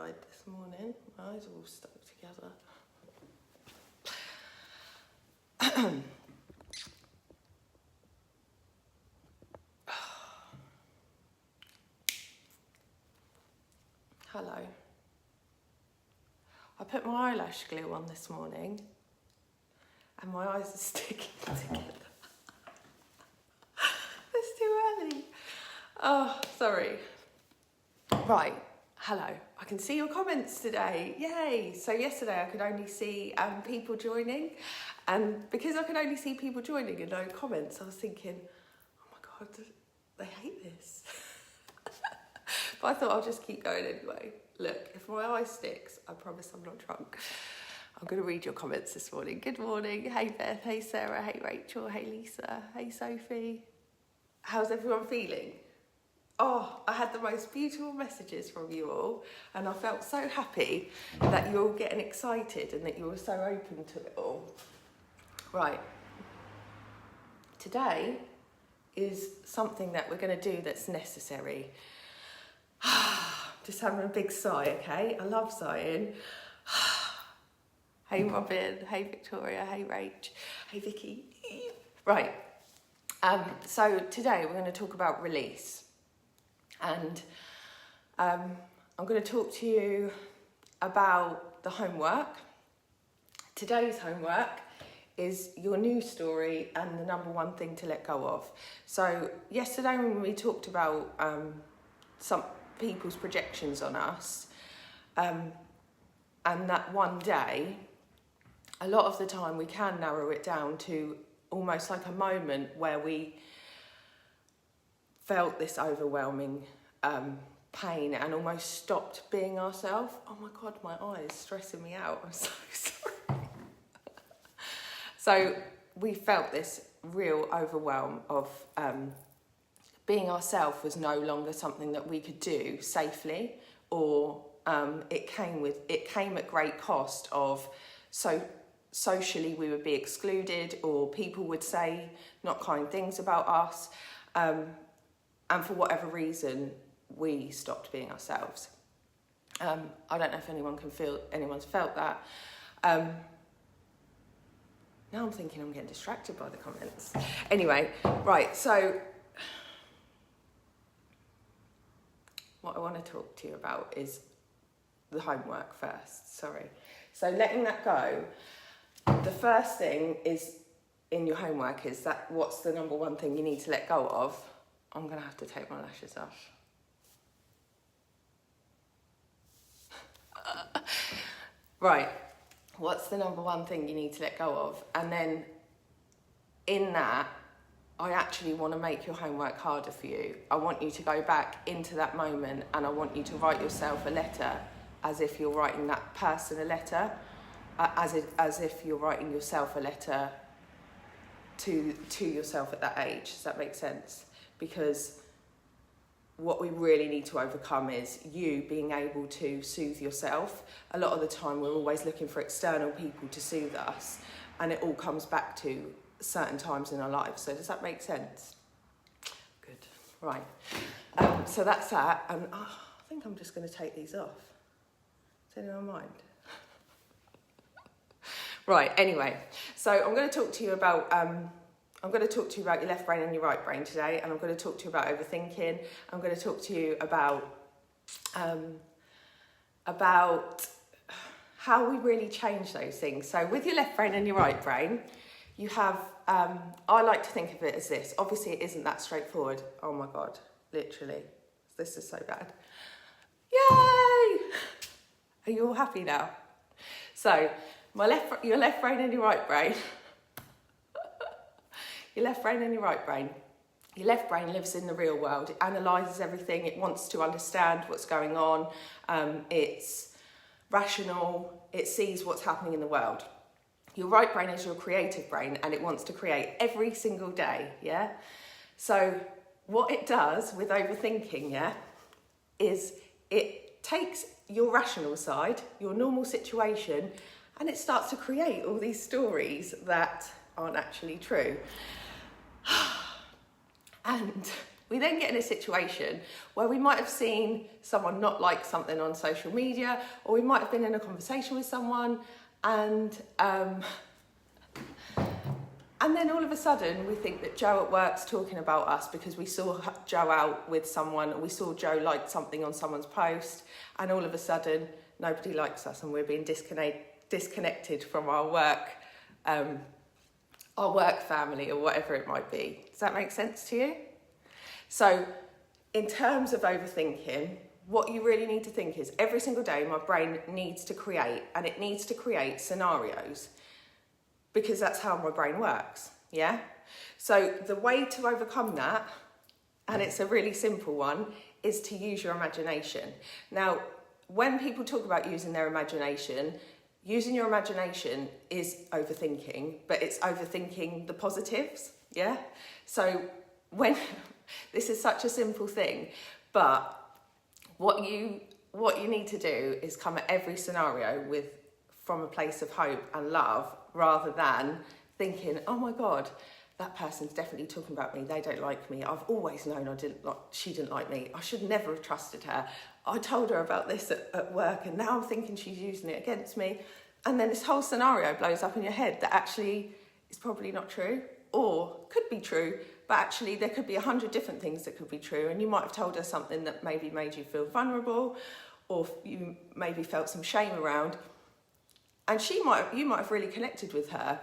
eyed this morning. My eyes are all stuck together. Hello. I put my eyelash glue on this morning and my eyes are sticking together. It's too early. Oh, sorry. Right, hello. I can see your comments today. Yay! So yesterday I could only see people joining, and because I could only see people joining and no comments, I was thinking, oh my God, they hate this. But I thought I'll just keep going anyway. Look, if my eye sticks, I promise I'm not drunk. I'm going to read your comments this morning. Good morning. Hey Beth, hey Sarah, hey Rachel, hey Lisa, hey Sophie. How's everyone feeling? Oh, I had the most beautiful messages from you all, and I felt so happy that you're all getting excited and that you were so open to it all. Right. Today is something that we're going to do that's necessary. Just having a big sigh, okay? I love sighing. Hey Robin, hey Victoria, hey Rach, hey Vicky. Right. So today we're going to talk about release. And I'm going to talk to you about the homework. Today's homework is your news story and the number one thing to let go of. So yesterday when we talked about some people's projections on us, and that one day, a lot of the time we can narrow it down to almost like a moment where we felt this overwhelming pain and almost stopped being ourselves. Oh my God, my eye is stressing me out. I'm so sorry. So we felt this real overwhelm of being ourselves was no longer something that we could do safely, or it came at great cost of socially we would be excluded, or people would say not kind things about us. And for whatever reason, we stopped being ourselves. I don't know if anyone's felt that. Now I'm thinking I'm getting distracted by the comments. Anyway, right, so what I want to talk to you about is the homework first, sorry. So letting that go, the first thing is in your homework is that what's the number one thing you need to let go of? I'm going to have to take my lashes off. Right, what's the number one thing you need to let go of? And then in that, I actually want to make your homework harder for you. I want you to go back into that moment and I want you to write yourself a letter as if you're writing that person a letter, as if you're writing yourself a letter to yourself at that age. Does that make sense? Because what we really need to overcome is you being able to soothe yourself. A lot of the time we're always looking for external people to soothe us, and it all comes back to certain times in our lives. So does that make sense? Good. Right. So that's that. And I think I'm just going to take these off. Does anyone mind? Right. Anyway, so I'm going to talk to you about your left brain and your right brain today, and I'm going to talk to you about overthinking. I'm going to talk to you about how we really change those things. So with your left brain and your right brain, you have, I like to think of it as this. Obviously it isn't that straightforward. Oh my God, literally, this is so bad. Yay! Are you all happy now? So your left brain and your right brain, your left brain and your right brain. Your left brain lives in the real world. It analyses everything. It wants to understand what's going on. It's rational. It sees what's happening in the world. Your right brain is your creative brain, and it wants to create every single day, yeah? So what it does with overthinking, yeah, is it takes your rational side, your normal situation, and it starts to create all these stories that aren't actually true. And We then get in a situation where we might have seen someone not like something on social media, or we might have been in a conversation with someone, and then all of a sudden we think that Joe at work's talking about us because we saw Joe out with someone, or we saw Joe like something on someone's post, and all of a sudden nobody likes us and we're being disconnected from our work family, or whatever it might be. Does that make sense to you? So in terms of overthinking, what you really need to think is every single day my brain needs to create, and it needs to create scenarios, because that's how my brain works, yeah? So the way to overcome that, and it's a really simple one, is to use your imagination. Now, when people talk about using their imagination, using your imagination is overthinking, but it's overthinking the positives, yeah? So when, this is such a simple thing, but what you need to do is come at every scenario from a place of hope and love, rather than thinking, oh my God, that person's definitely talking about me, they don't like me, I've always known she didn't like me, I should never have trusted her, I told her about this at work and now I'm thinking she's using it against me. And then this whole scenario blows up in your head that actually is probably not true, or could be true, but actually there could be 100 different things that could be true, and you might have told her something that maybe made you feel vulnerable, or you maybe felt some shame around, and you might have really connected with her,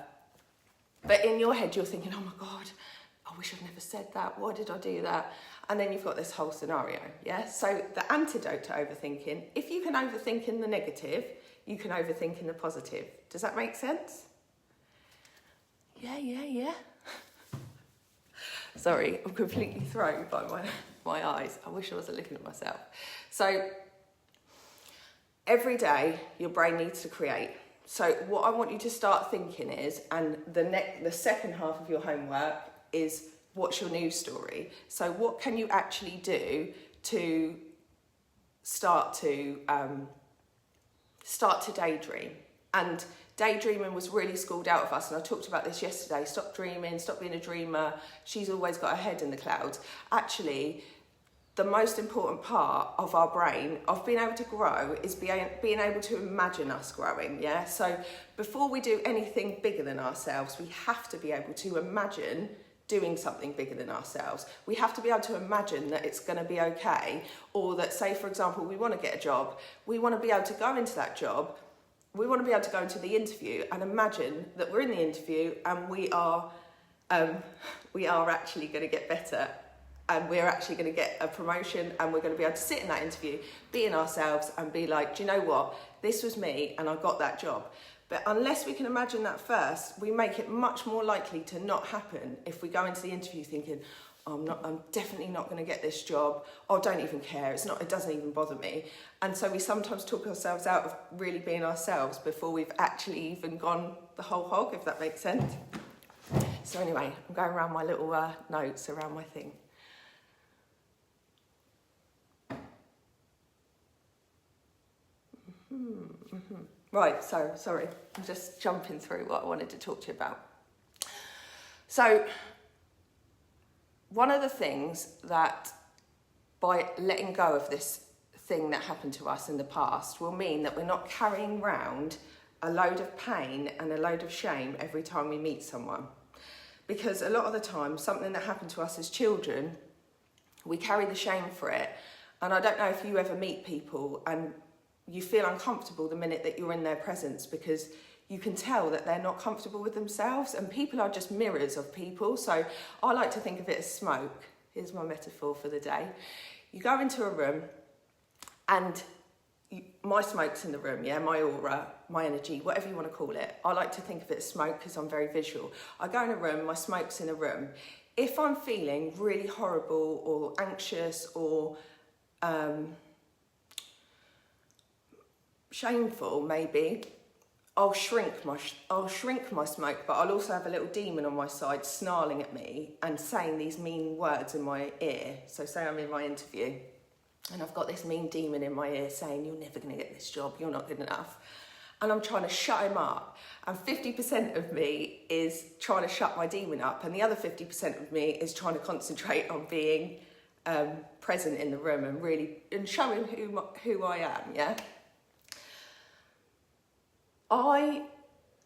but in your head you're thinking, oh my God, I wish I'd never said that, why did I do that? And then you've got this whole scenario, yeah? So the antidote to overthinking, if you can overthink in the negative, you can overthink in the positive. Does that make sense? Yeah. Sorry, I'm completely thrown by my eyes. I wish I wasn't looking at myself. So every day your brain needs to create. So what I want you to start thinking is, and the second half of your homework is, what's your news story? So what can you actually do to start to daydream? And daydreaming was really schooled out of us, and I talked about this yesterday. Stop dreaming, stop being a dreamer. She's always got her head in the clouds. Actually, the most important part of our brain, of being able to grow, is being able to imagine us growing, yeah? So before we do anything bigger than ourselves, we have to be able to imagine doing something bigger than ourselves. We have to be able to imagine that it's going to be okay, or that, say, for example, we want to get a job. We want to be able to go into that job. We want to be able to go into the interview and imagine that we're in the interview and we are actually going to get better, and we're actually going to get a promotion, and we're going to be able to sit in that interview, be in ourselves and be like, do you know what? This was me and I got that job. But unless we can imagine that first, we make it much more likely to not happen if we go into the interview thinking, oh, I'm definitely not going to get this job. Oh, don't even care. It doesn't even bother me. And so we sometimes talk ourselves out of really being ourselves before we've actually even gone the whole hog, if that makes sense. So anyway, I'm going around my little notes around my thing. Right, so sorry, I'm just jumping through what I wanted to talk to you about. So one of the things that, by letting go of this thing that happened to us in the past, will mean that we're not carrying around a load of pain and a load of shame every time we meet someone. Because a lot of the time, something that happened to us as children, we carry the shame for it. And I don't know if you ever meet people and you feel uncomfortable the minute that you're in their presence, because you can tell that they're not comfortable with themselves, and people are just mirrors of people. So I like to think of it as smoke. Here's my metaphor for the day. You go into a room and my smoke's in the room, yeah, my aura, my energy, whatever you want to call it. I like to think of it as smoke because I'm very visual. I go in a room, my smoke's in a room. If I'm feeling really horrible or anxious or shameful, maybe, I'll shrink my smoke, but I'll also have a little demon on my side snarling at me and saying these mean words in my ear. So say I'm in my interview and I've got this mean demon in my ear saying, you're never going to get this job, you're not good enough. And I'm trying to shut him up. And 50% of me is trying to shut my demon up, and the other 50% of me is trying to concentrate on being present in the room and showing who I am, yeah? I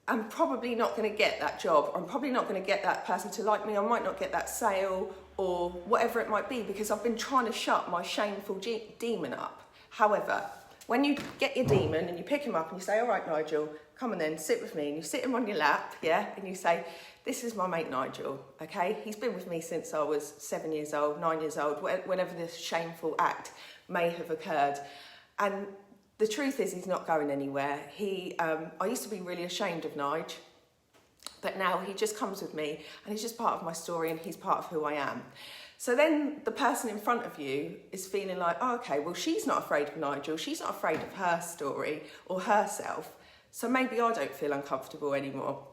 am probably not going to get that job. I'm probably not going to get that person to like me. I might not get that sale or whatever it might be, because I've been trying to shut my shameful demon up. However, when you get your demon and you pick him up and you say, all right, Nigel, come on then, sit with me. And you sit him on your lap, yeah? And you say, this is my mate Nigel, okay? He's been with me since I was 7 years old, 9 years old, whenever this shameful act may have occurred. And the truth is, he's not going anywhere. I used to be really ashamed of Nige, but now he just comes with me and he's just part of my story and he's part of who I am. So then the person in front of you is feeling like, oh, okay, well, she's not afraid of Nigel. She's not afraid of her story or herself. So maybe I don't feel uncomfortable anymore.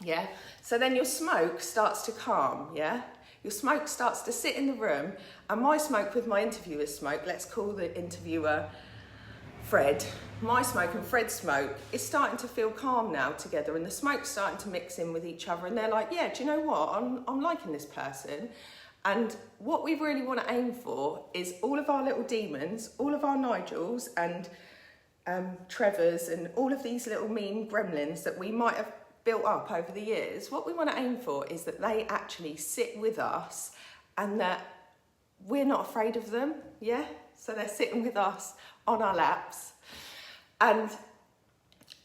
Yeah. So then your smoke starts to calm. Yeah. Your smoke starts to sit in the room, and my smoke with my interviewer's smoke, let's call the interviewer Fred, my smoke and Fred's smoke is starting to feel calm now together, and the smoke's starting to mix in with each other, and they're like, yeah, do you know what? I'm liking this person. And what we really want to aim for is all of our little demons, all of our Nigels and Trevors and all of these little mean gremlins that we might have built up over the years. What we want to aim for is that they actually sit with us and that we're not afraid of them, yeah? So they're sitting with us on our laps, and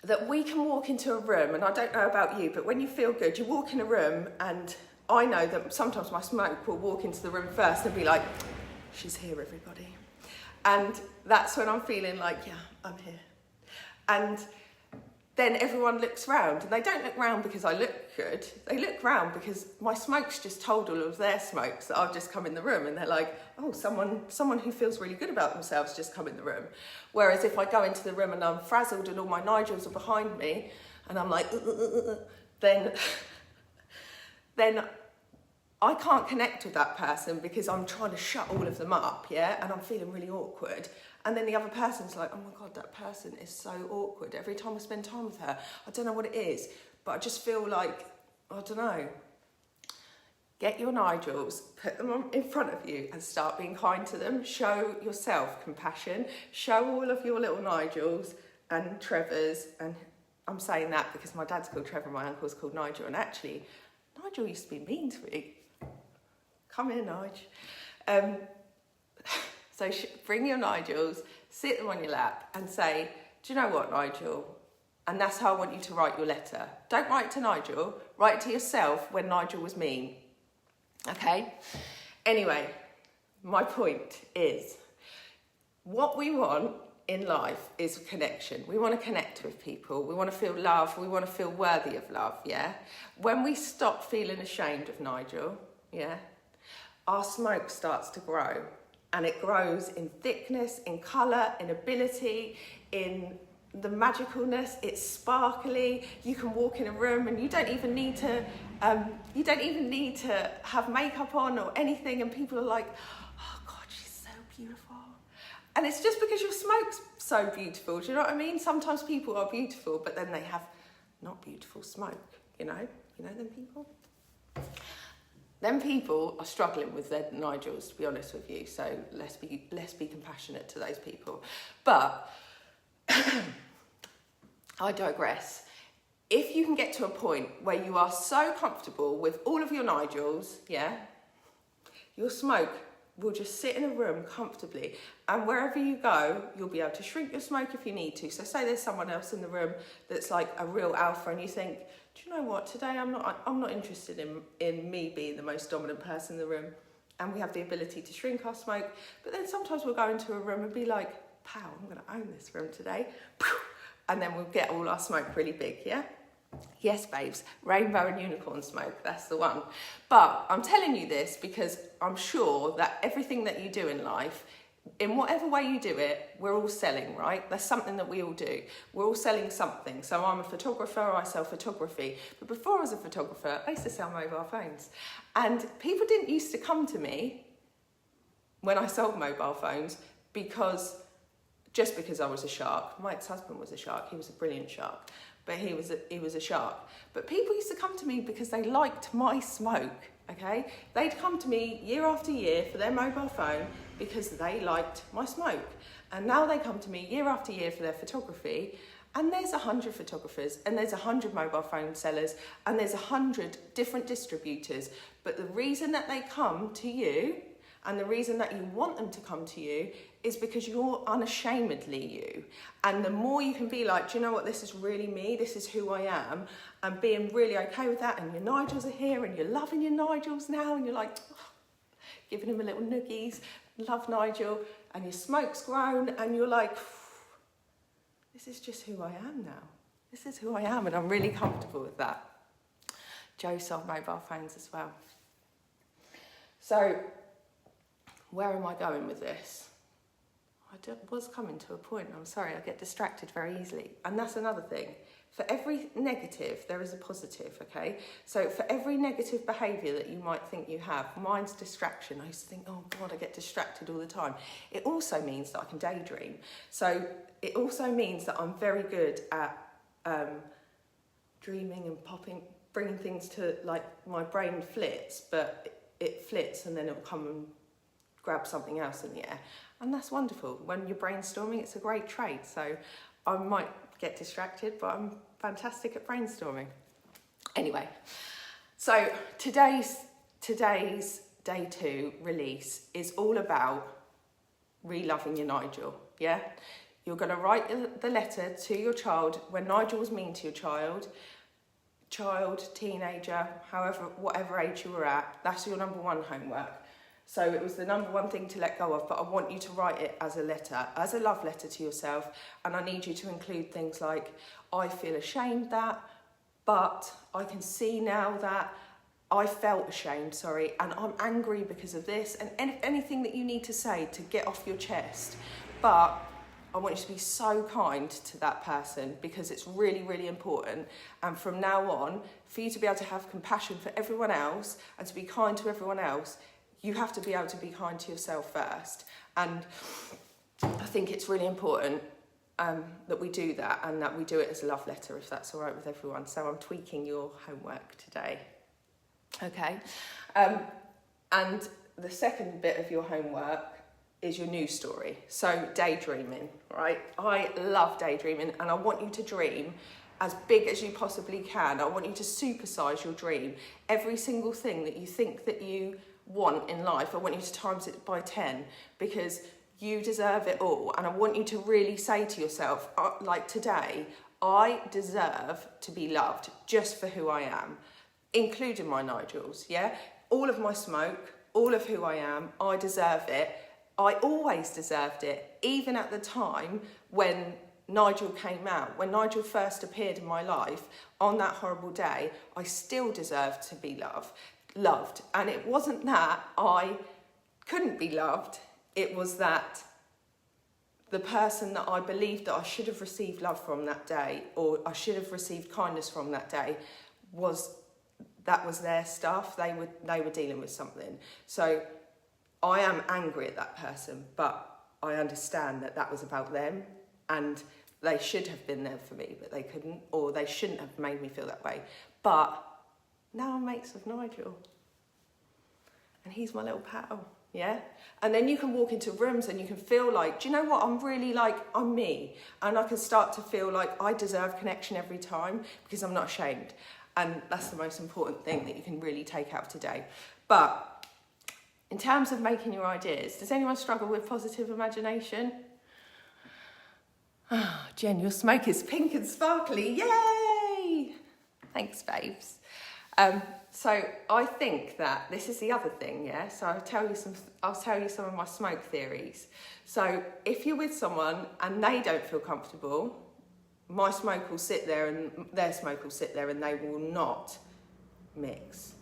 that we can walk into a room, and I don't know about you, but when you feel good, you walk in a room, and I know that sometimes my smoke will walk into the room first and be like, she's here, everybody. And that's when I'm feeling like, yeah, I'm here. And then everyone looks round, and they don't look round because I look good. They look round because my smoke's just told all of their smokes that I've just come in the room, and they're like, oh, someone who feels really good about themselves just come in the room. Whereas if I go into the room and I'm frazzled and all my Nigels are behind me, and I'm like, then I can't connect with that person because I'm trying to shut all of them up, yeah? And I'm feeling really awkward. And then the other person's like, oh my God, that person is so awkward. Every time I spend time with her, I don't know what it is, but I just feel like, I don't know. Get your Nigels, put them in front of you and start being kind to them. Show yourself compassion. Show all of your little Nigels and Trevors. And I'm saying that because my dad's called Trevor, my uncle's called Nigel. And actually, Nigel used to be mean to me. Come here, Nige. So bring your Nigels, sit them on your lap and say, do you know what, Nigel? And that's how I want you to write your letter. Don't write it to Nigel, write it to yourself when Nigel was mean. Okay? Anyway, my point is, what we want in life is connection. We want to connect with people. We want to feel love. We want to feel worthy of love, yeah? When we stop feeling ashamed of Nigel, yeah, our smoke starts to grow. And it grows in thickness, in colour, in ability, in the magicalness. It's sparkly. You can walk in a room and you don't even need to have makeup on or anything, and people are like, oh God, she's so beautiful. And it's just because your smoke's so beautiful. Do you know what I mean? Sometimes people are beautiful, but then they have not beautiful smoke, you know them people? Them people are struggling with their Nigels, to be honest with you. So let's be compassionate to those people. But I digress. If you can get to a point where you are so comfortable with all of your Nigels, yeah, your smoke will just sit in a room comfortably, and wherever you go, you'll be able to shrink your smoke if you need to. So say there's someone else in the room that's like a real alpha, and you think, do you know what, today I'm not interested in me being the most dominant person in the room, and we have the ability to shrink our smoke. But then sometimes we'll go into a room and be like, pow, I'm going to own this room today, and then we'll get all our smoke really big, yeah? Yes, babes, rainbow and unicorn smoke, that's the one. But I'm telling you this because I'm sure that everything that you do in life, in whatever way you do it, we're all selling, right? That's something that we all do. We're all selling something. So I'm a photographer, I sell photography. But before I was a photographer, I used to sell mobile phones. And people didn't used to come to me when I sold mobile phones just because I was a shark. My ex-husband was a shark, he was a brilliant shark. but he was a shark. But people used to come to me because they liked my smoke, okay? They'd come to me year after year for their mobile phone because they liked my smoke. And now they come to me year after year for their photography, and there's 100 photographers, and there's 100 mobile phone sellers, and there's 100 different distributors. But the reason that they come to you, and the reason that you want them to come to you, is because you're unashamedly you. And the more you can be like, do you know what, this is really me, this is who I am, and being really okay with that, and your Nigels are here, and you're loving your Nigels now, and you're like, oh, giving him a little noogies, love Nigel, and your smoke's grown, and you're like, this is just who I am now. This is who I am, and I'm really comfortable with that. Joe sold mobile phones as well. So, where am I going with this? I was coming to a point. I'm sorry, I get distracted very easily. And that's another thing. For every negative, there is a positive, okay? So for every negative behaviour that you might think you have, mine's distraction. I used to think, oh God, I get distracted all the time. It also means that I can daydream. So it also means that I'm very good at dreaming and bringing things to, like, my brain flits, but it flits and then it'll come and grab something else in the air. And that's wonderful. When you're brainstorming, it's a great trait. So I might get distracted, but I'm fantastic at brainstorming. Anyway, so today's day 2 release is all about re-loving your Nigel, yeah? You're going to write the letter to your child when Nigel was mean to your child, teenager, however, whatever age you were at. That's your number 1 homework. So it was the number 1 thing to let go of, but I want you to write it as a letter, as a love letter to yourself. And I need you to include things like, I feel ashamed that, but I can see now that I felt ashamed, and I'm angry because of this, and anything that you need to say to get off your chest. But I want you to be so kind to that person because it's really, really important. And from now on, for you to be able to have compassion for everyone else and to be kind to everyone else, you have to be able to be kind to yourself first. And I think it's really important that we do that, and that we do it as a love letter, if that's all right with everyone. So I'm tweaking your homework today. Okay. And the second bit of your homework is your news story. So daydreaming, right? I love daydreaming, and I want you to dream as big as you possibly can. I want you to supersize your dream. Every single thing that you think that you want in life, I want you to times it by 10, because you deserve it all. And I want you to really say to yourself, like today, I deserve to be loved just for who I am, including my Nigels, yeah? All of my smoke, all of who I am, I deserve it. I always deserved it, even at the time when Nigel came out, when Nigel first appeared in my life on that horrible day, I still deserved to be loved. And it wasn't that I couldn't be loved, it was that the person that I believed that I should have received love from that day, or I should have received kindness from that day, was their stuff. They were dealing with something. So I am angry at that person, but I understand that that was about them, and they should have been there for me, but they couldn't, or they shouldn't have made me feel that way. But now I'm mates with Nigel, and he's my little pal, yeah? And then you can walk into rooms and you can feel like, do you know what, I'm really like, I'm me. And I can start to feel like I deserve connection every time because I'm not ashamed. And that's the most important thing that you can really take out today. But in terms of making your ideas, does anyone struggle with positive imagination? Ah, Jen, your smoke is pink and sparkly, yay! Thanks, babes. So I think that this is the other thing, yeah? So I'll tell you some of my smoke theories. So if you're with someone and they don't feel comfortable, my smoke will sit there and their smoke will sit there, and they will not mix.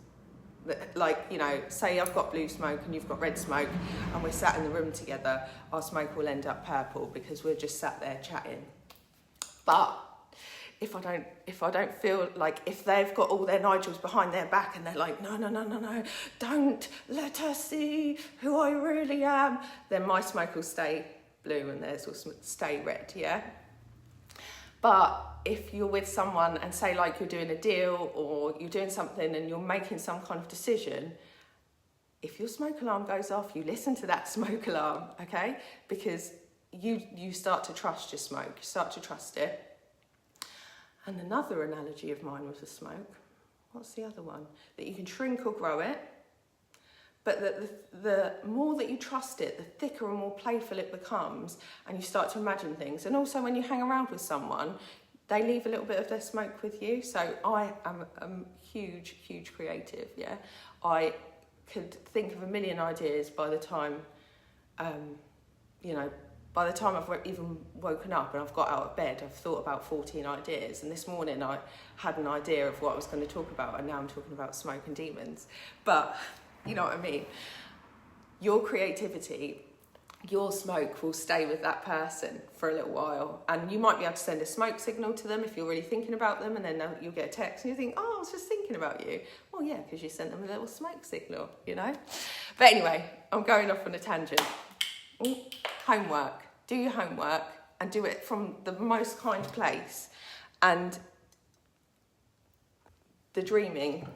Like, you know, say I've got blue smoke and you've got red smoke and we're sat in the room together, our smoke will end up purple because we're just sat there chatting. But if I don't feel like, if they've got all their Nigels behind their back and they're like, no, don't let us see who I really am, then my smoke will stay blue and theirs will stay red, yeah? But if you're with someone and say like you're doing a deal or you're doing something and you're making some kind of decision, if your smoke alarm goes off, you listen to that smoke alarm, okay? Because you start to trust your smoke, you start to trust it. And another analogy of mine was the smoke. What's the other one? That you can shrink or grow it, but that the more that you trust it, the thicker and more playful it becomes, and you start to imagine things. And also when you hang around with someone, they leave a little bit of their smoke with you. So I am a huge, huge creative, yeah? I could think of a million ideas by the time, by the time I've even woken up and I've got out of bed, I've thought about 14 ideas. And this morning I had an idea of what I was going to talk about, and now I'm talking about smoke and demons. But you know what I mean? Your creativity, your smoke will stay with that person for a little while. And you might be able to send a smoke signal to them if you're really thinking about them, and then you'll get a text and you think, oh, I was just thinking about you. Well, yeah, because you sent them a little smoke signal, you know? But anyway, I'm going off on a tangent. Homework. Do your homework and do it from the most kind place. And the dreaming.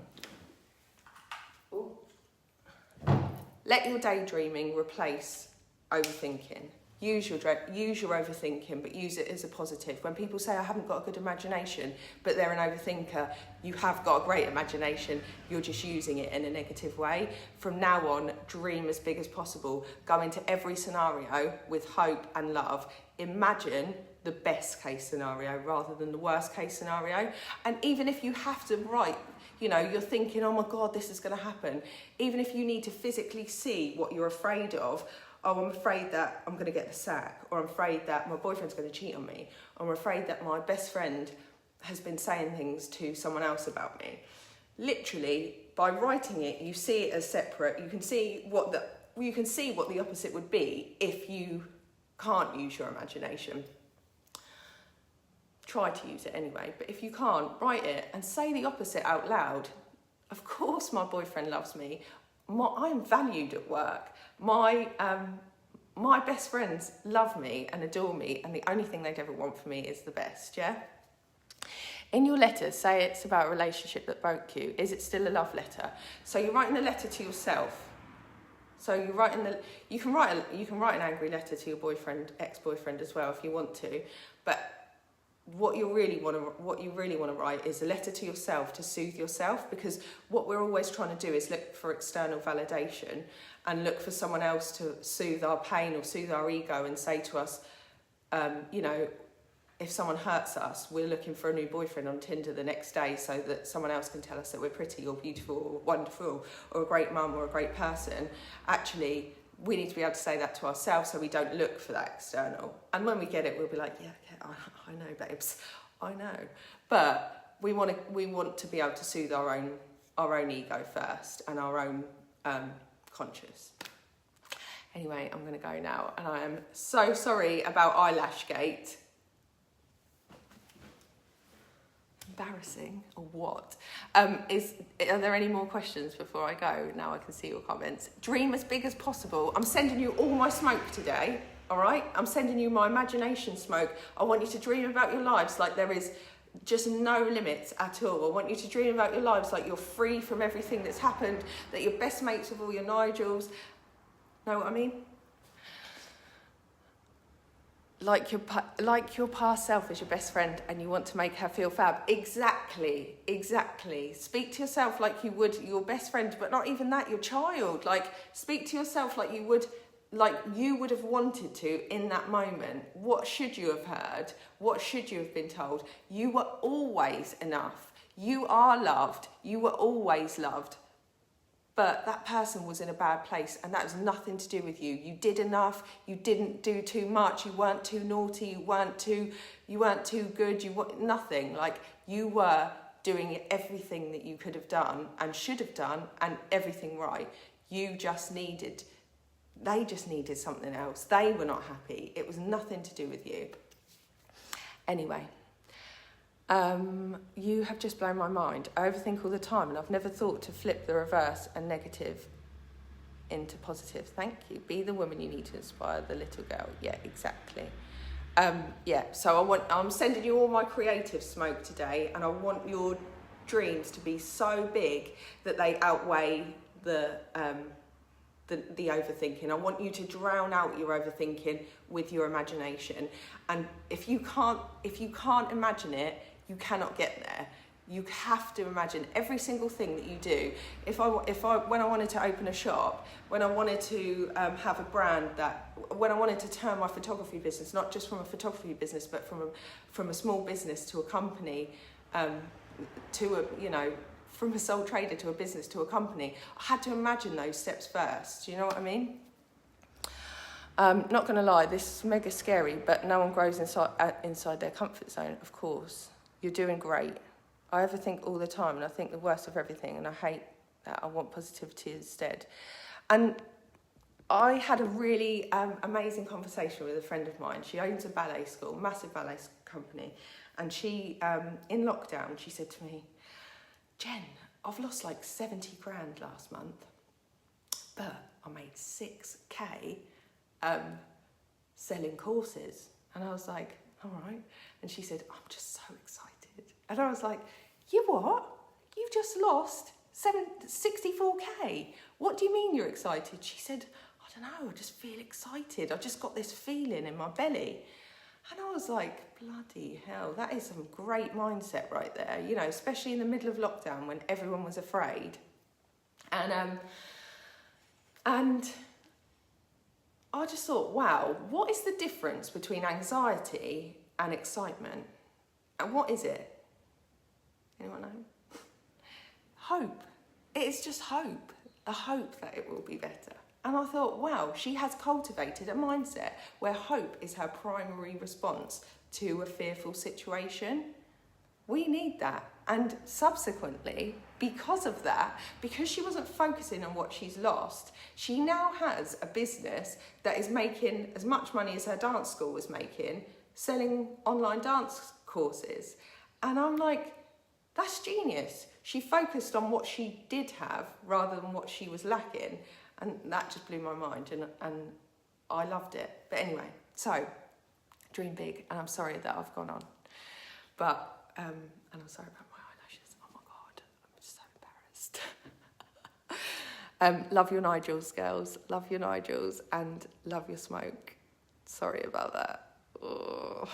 Let your daydreaming replace overthinking. Use your overthinking, but use it as a positive. When people say, I haven't got a good imagination, but they're an overthinker, you have got a great imagination, you're just using it in a negative way. From now on, dream as big as possible. Go into every scenario with hope and love. Imagine the best case scenario rather than the worst case scenario. And even if you have to write, you're thinking, oh my God, this is going to happen. Even if you need to physically see what you're afraid of, oh, I'm afraid that I'm going to get the sack, or I'm afraid that my boyfriend's going to cheat on me, or I'm afraid that my best friend has been saying things to someone else about me. Literally, by writing it, you see it as separate. You can see what the opposite would be if you can't use your imagination. Try to use it anyway, but if you can't, write it and say the opposite out loud. Of course my boyfriend loves me. I am valued at work. My best friends love me and adore me, and the only thing they'd ever want for me is the best, yeah? In your letter, say it's about a relationship that broke you. Is it still a love letter? So you're writing a letter to yourself. So you can write an angry letter to your boyfriend, ex-boyfriend as well if you want to, but what you really want to write is a letter to yourself to soothe yourself, because what we're always trying to do is look for external validation and look for someone else to soothe our pain or soothe our ego and say to us, if someone hurts us, we're looking for a new boyfriend on Tinder the next day so that someone else can tell us that we're pretty or beautiful or wonderful or a great mum or a great person. Actually, we need to be able to say that to ourselves so we don't look for that external. And when we get it, we'll be like, yeah, I know, babes, I know. But we want to be able to soothe our own ego first and our own conscious. Anyway, I'm going to go now, and I am so sorry about Eyelashgate. Embarrassing or what? Are there any more questions before I go? Now I can see your comments. Dream as big as possible. I'm sending you all my smoke today, all right? I'm sending you my imagination smoke. I want you to dream about your lives like there is just no limits at all. I want you to dream about your lives like you're free from everything that's happened, that you're best mates with all your Nigels. Know what I mean? Like your past self is your best friend and you want to make her feel fab. Exactly. Speak to yourself like you would your best friend, but not even that, your child. Like, speak to yourself like you would have wanted to in that moment. What should you have heard? What should you have been told? You were always enough. You are loved. You were always loved. But that person was in a bad place, and that was nothing to do with you. You did enough. You didn't do too much. You weren't too naughty. You weren't too good. You were nothing. Like, you were doing everything that you could have done and should have done, and everything right. They just needed something else. They were not happy. It was nothing to do with you. Anyway. You have just blown my mind. I overthink all the time, and I've never thought to flip the reverse and negative into positive. Thank you. Be the woman you need to inspire the little girl. Yeah, exactly. So I'm sending you all my creative smoke today, and I want your dreams to be so big that they outweigh the overthinking. I want you to drown out your overthinking with your imagination. And if you can't imagine it, you cannot get there. You have to imagine every single thing that you do. When I wanted to open a shop, when I wanted to have a brand, when I wanted to turn my photography business, not just from a photography business, but from a small business to a company, from a sole trader to a business to a company, I had to imagine those steps first. Do you know what I mean? Not gonna lie, this is mega scary, but no one grows inside their comfort zone, of course. You're doing great. I overthink all the time, and I think the worst of everything, and I hate that. I want positivity instead. And I had a really amazing conversation with a friend of mine. She owns a ballet school, massive ballet company, and she, in lockdown, she said to me, Jen, I've lost like 70 grand last month, but I made 6K selling courses. And I was like, all right. And she said, I'm just so excited. And I was like, you what? You've just lost 64K. What do you mean you're excited? She said, I don't know, I just feel excited. I just got this feeling in my belly. And I was like, bloody hell, that is some great mindset right there, you know, especially in the middle of lockdown when everyone was afraid. And I just thought, wow, what is the difference between anxiety and excitement? And what is it? Anyone know? Hope. It is just hope. A hope that it will be better. And I thought, wow, she has cultivated a mindset where hope is her primary response to a fearful situation. We need that. And subsequently, because of that, because she wasn't focusing on what she's lost, she now has a business that is making as much money as her dance school was making, selling online dance courses. And I'm like, that's genius. She focused on what she did have rather than what she was lacking. And that just blew my mind, and I loved it. But anyway, so dream big, and I'm sorry that I've gone on. But, and I'm sorry about my eyelashes. Oh my God, I'm just so embarrassed. Love your Nigels, girls. Love your Nigels, and love your smoke. Sorry about that. Oh.